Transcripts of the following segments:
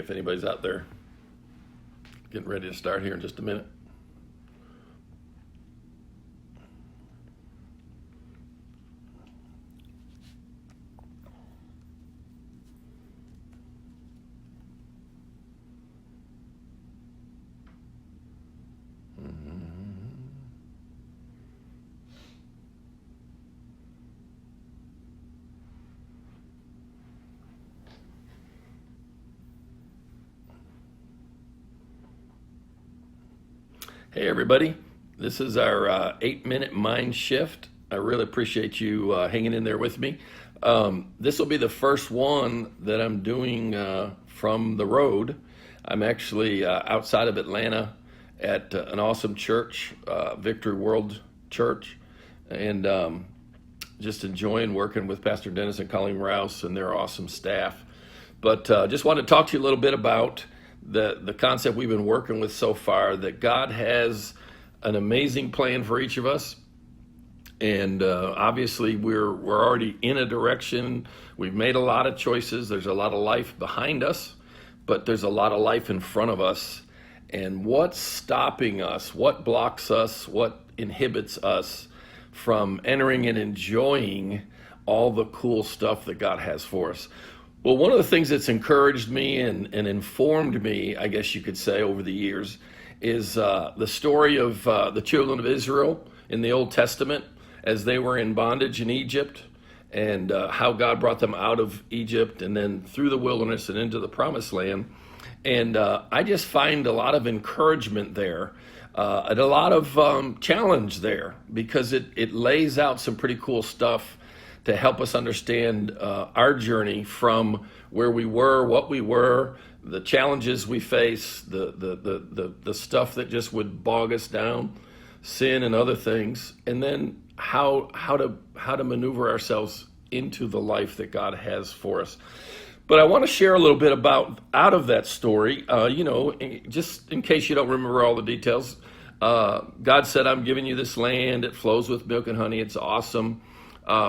if anybody's out there. Getting ready to start here in just a minute. Hey everybody, this is our 8-minute mind shift. I really appreciate you hanging in there with me. This will be the first one that I'm doing from the road. I'm actually outside of Atlanta at an awesome church, Victory World Church, and just enjoying working with Pastor Dennis and Colleen Rouse and their awesome staff. But just wanted to talk to you a little bit about the concept we've been working with so far, that God has an amazing plan for each of us. And obviously we're already in a direction. We've made a lot of choices. There's a lot of life behind us, but there's a lot of life in front of us. And what's stopping us, what blocks us, what inhibits us from entering and enjoying all the cool stuff that God has for us? Well, one of the things that's encouraged me and informed me, I guess you could say, over the years is the story of the children of Israel in the Old Testament as they were in bondage in Egypt, and how God brought them out of Egypt and then through the wilderness and into the promised land. And I just find a lot of encouragement there and a lot of challenge there, because it lays out some pretty cool stuff to help us understand our journey from where we were, what we were, the challenges we face, the stuff that just would bog us down, sin and other things, and then how to maneuver ourselves into the life that God has for us. But I want to share a little bit about out of that story, just in case you don't remember all the details. God said, "I'm giving you this land. It flows with milk and honey. It's awesome."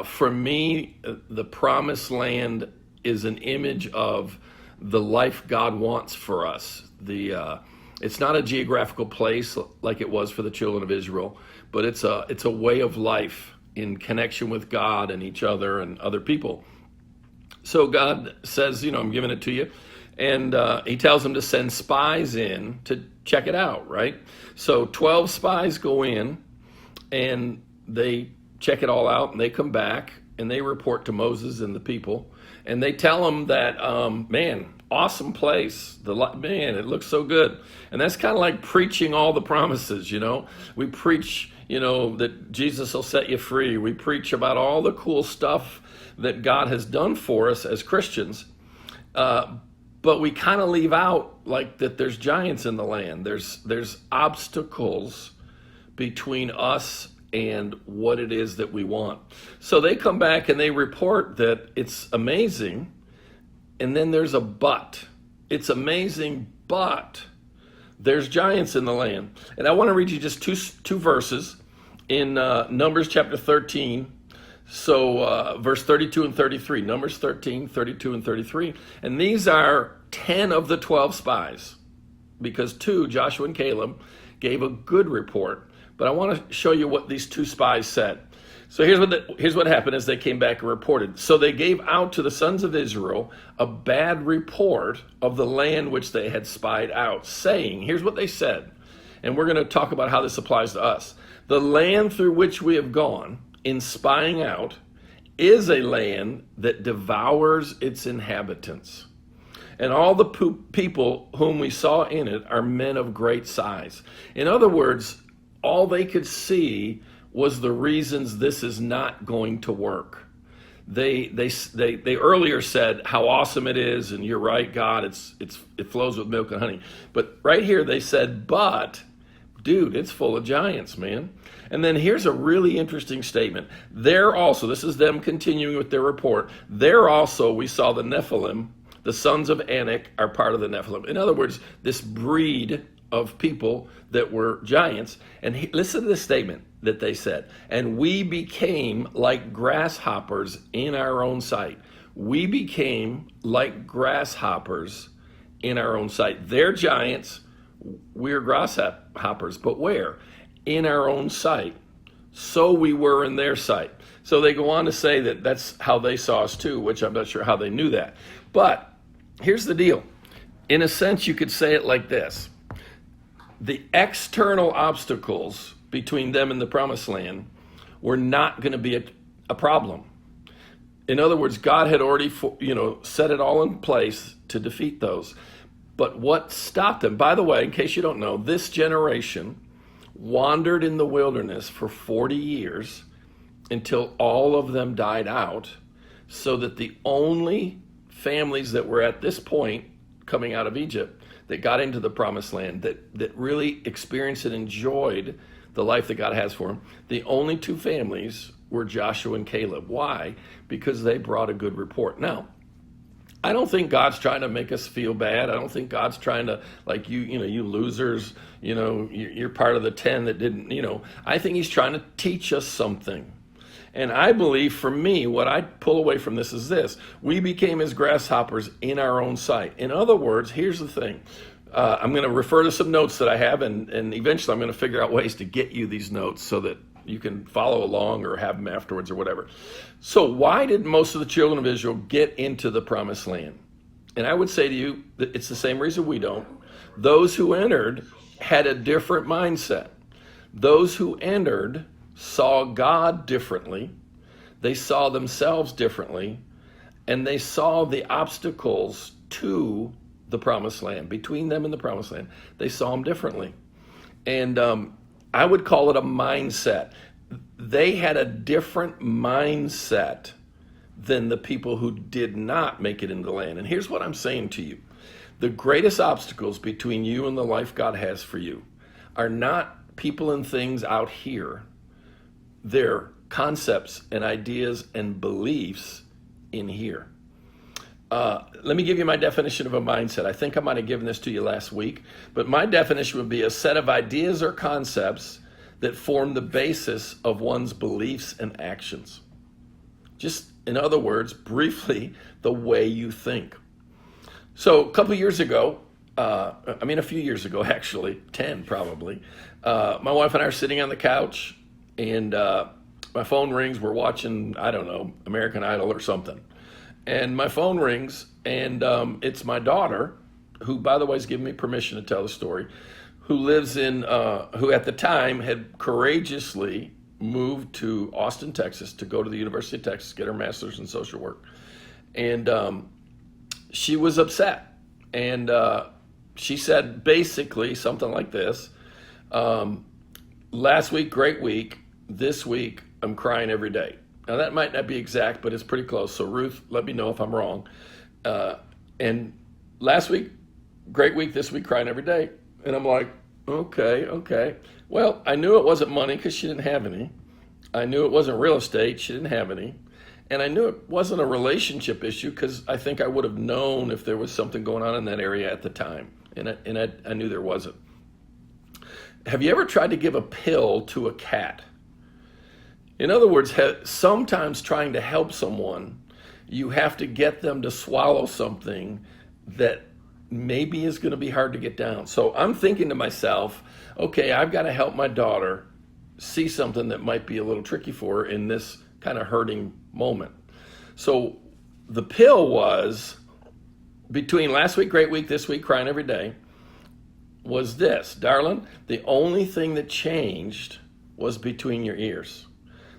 For me, the promised land is an image of the life God wants for us. It's not a geographical place like it was for the children of Israel, but it's a way of life in connection with God and each other and other people. So God says, I'm giving it to you. And he tells them to send spies in to check it out, right? So 12 spies go in and they check it all out, and they come back and they report to Moses and the people, and they tell them that, man, awesome place. Man, it looks so good. And that's kind of like preaching all the promises, We preach, that Jesus will set you free. We preach about all the cool stuff that God has done for us as Christians. But we kind of leave out like that there's giants in the land. There's obstacles between us and what it is that we want. So they come back and they report that it's amazing, and then there's a but. It's amazing, but there's giants in the land. And I want to read you just two verses in Numbers chapter 13. So verse 32 and 33, Numbers 13, 32 and 33. And these are 10 of the 12 spies, because 2, Joshua and Caleb, gave a good report. But I want to show you what these 2 spies said. So here's what happened as they came back and reported. So they gave out to the sons of Israel a bad report of the land which they had spied out, saying, here's what they said, and we're going to talk about how this applies to us. The land through which we have gone in spying out is a land that devours its inhabitants. And all the people whom we saw in it are men of great size. In other words, all they could see was the reasons this is not going to work. They earlier said how awesome it is, and you're right, God, it flows with milk and honey. But right here they said, but dude, it's full of giants, man. And then here's a really interesting statement. There also, this is them continuing with their report, there also we saw the Nephilim, the sons of Anak are part of the Nephilim. In other words, this breed of people that were giants. And listen to this statement that they said, and we became like grasshoppers in our own sight. We became like grasshoppers in our own sight. They're giants, we're grasshoppers, but where? In our own sight. So we were in their sight. So they go on to say that that's how they saw us too, which I'm not sure how they knew that. But here's the deal. In a sense, you could say it like this. The external obstacles between them and the promised land were not going to be a problem. In other words, God had already, set it all in place to defeat those. But what stopped them? By the way, in case you don't know, this generation wandered in the wilderness for 40 years until all of them died out, so that the only families that were at this point coming out of Egypt that got into the promised land, that really experienced and enjoyed the life that God has for them, the only two families were Joshua and Caleb. Why? Because they brought a good report. Now, I don't think God's trying to make us feel bad. I don't think God's trying to, like, you losers, you're part of the 10 that didn't, I think he's trying to teach us something. And I believe, for me, what I pull away from this is this. We became as grasshoppers in our own sight. In other words, here's the thing. I'm going to refer to some notes that I have, and eventually I'm going to figure out ways to get you these notes so that you can follow along or have them afterwards or whatever. So why did most of the children of Israel get into the promised land? And I would say to you that it's the same reason we don't. Those who entered had a different mindset. Those who entered saw God differently. They saw themselves differently. And they saw the obstacles to the promised land, between them and the promised land. They saw them differently. And I would call it a mindset. They had a different mindset than the people who did not make it into the land. And here's what I'm saying to you. The greatest obstacles between you and the life God has for you are not people and things out here. They're concepts and ideas and beliefs in here. Let me give you my definition of a mindset. I think I might have given this to you last week, but my definition would be a set of ideas or concepts that form the basis of one's beliefs and actions. Just, in other words, briefly, the way you think. So a couple years ago, a few years ago, actually, 10 probably, my wife and I are sitting on the couch, and my phone rings. We're watching, I don't know, American Idol or something. And my phone rings, and it's my daughter, who, by the way, has given me permission to tell the story, who lives in, who at the time had courageously moved to Austin, Texas, to go to the University of Texas, get her master's in social work. And she was upset. And she said basically something like this: last week, great week. This week, I'm crying every day. Now, that might not be exact, but it's pretty close. So, Ruth, let me know if I'm wrong. And last week, great week. This week, crying every day. And I'm like, okay. Well, I knew it wasn't money because she didn't have any. I knew it wasn't real estate. She didn't have any. And I knew it wasn't a relationship issue because I think I would have known if there was something going on in that area at the time. And I knew there wasn't. Have you ever tried to give a pill to a cat? In other words, sometimes trying to help someone, you have to get them to swallow something that maybe is going to be hard to get down. So I'm thinking to myself, okay, I've got to help my daughter see something that might be a little tricky for her in this kind of hurting moment. So the pill was, between last week, great week, this week, crying every day, was this: darling, the only thing that changed was between your ears.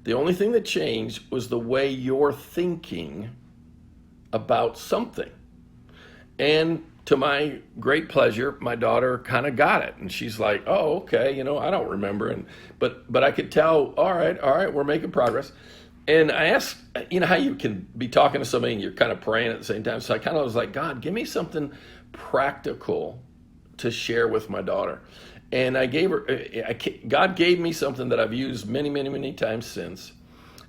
The only thing that changed was the way you're thinking about something. And to my great pleasure, my daughter kind of got it. And she's like, oh, okay, I don't remember. But I could tell, all right, we're making progress. And I asked, how you can be talking to somebody and you're kind of praying at the same time. So I kind of was like, God, give me something practical to share with my daughter. And I gave her, God gave me something that I've used many, many, many times since.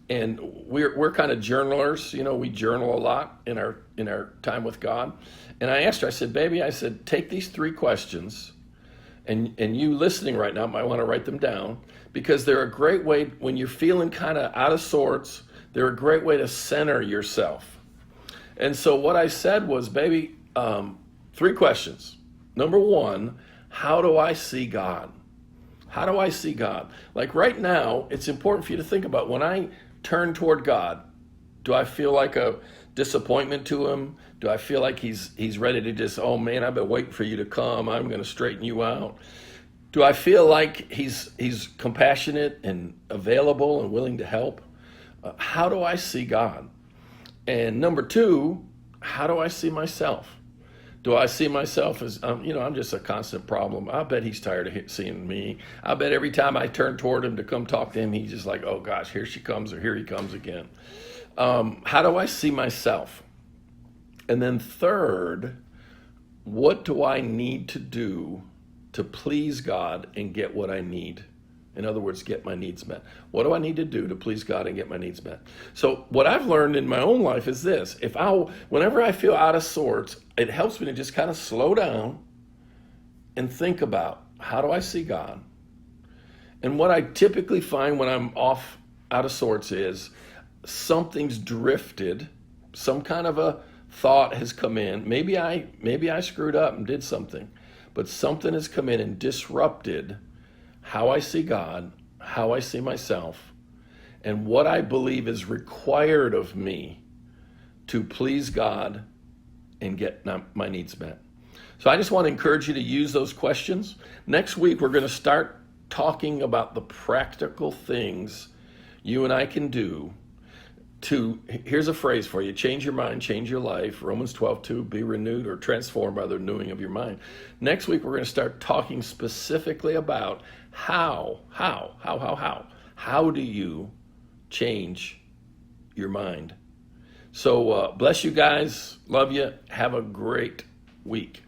And we're kind of journalers, we journal a lot in our time with God. And I asked her, I said, baby, take these 3 questions, and you listening right now might want to write them down, because they're a great way, when you're feeling kind of out of sorts, they're a great way to center yourself. And so what I said was, baby, Three questions. Number one, how do I see God? How do I see God? Like right now, it's important for you to think about when I turn toward God, do I feel like a disappointment to him? Do I feel like he's ready to just, oh man, I've been waiting for you to come. I'm going to straighten you out. Do I feel like he's compassionate and available and willing to help? How do I see God? And number two, how do I see myself? Do I see myself as, I'm just a constant problem? I bet he's tired of seeing me. I bet every time I turn toward him to come talk to him, he's just like, oh gosh, here she comes, or here he comes again. How do I see myself? And then third, what do I need to do to please God and get what I need? In other words, get my needs met. What do I need to do to please God and get my needs met? So what I've learned in my own life is this. Whenever I feel out of sorts, it helps me to just kind of slow down and think about, how do I see God? And what I typically find when I'm off out of sorts is something's drifted, some kind of a thought has come in. Maybe I screwed up and did something, but something has come in and disrupted how I see God, how I see myself, and what I believe is required of me to please God and get my needs met. So I just want to encourage you to use those questions. Next week, we're going to start talking about the practical things you and I can do here's a phrase for you: change your mind, change your life. Romans 12:2, be renewed or transformed by the renewing of your mind. Next week, we're going to start talking specifically about how do you change your mind? So bless you guys. Love you. Have a great week.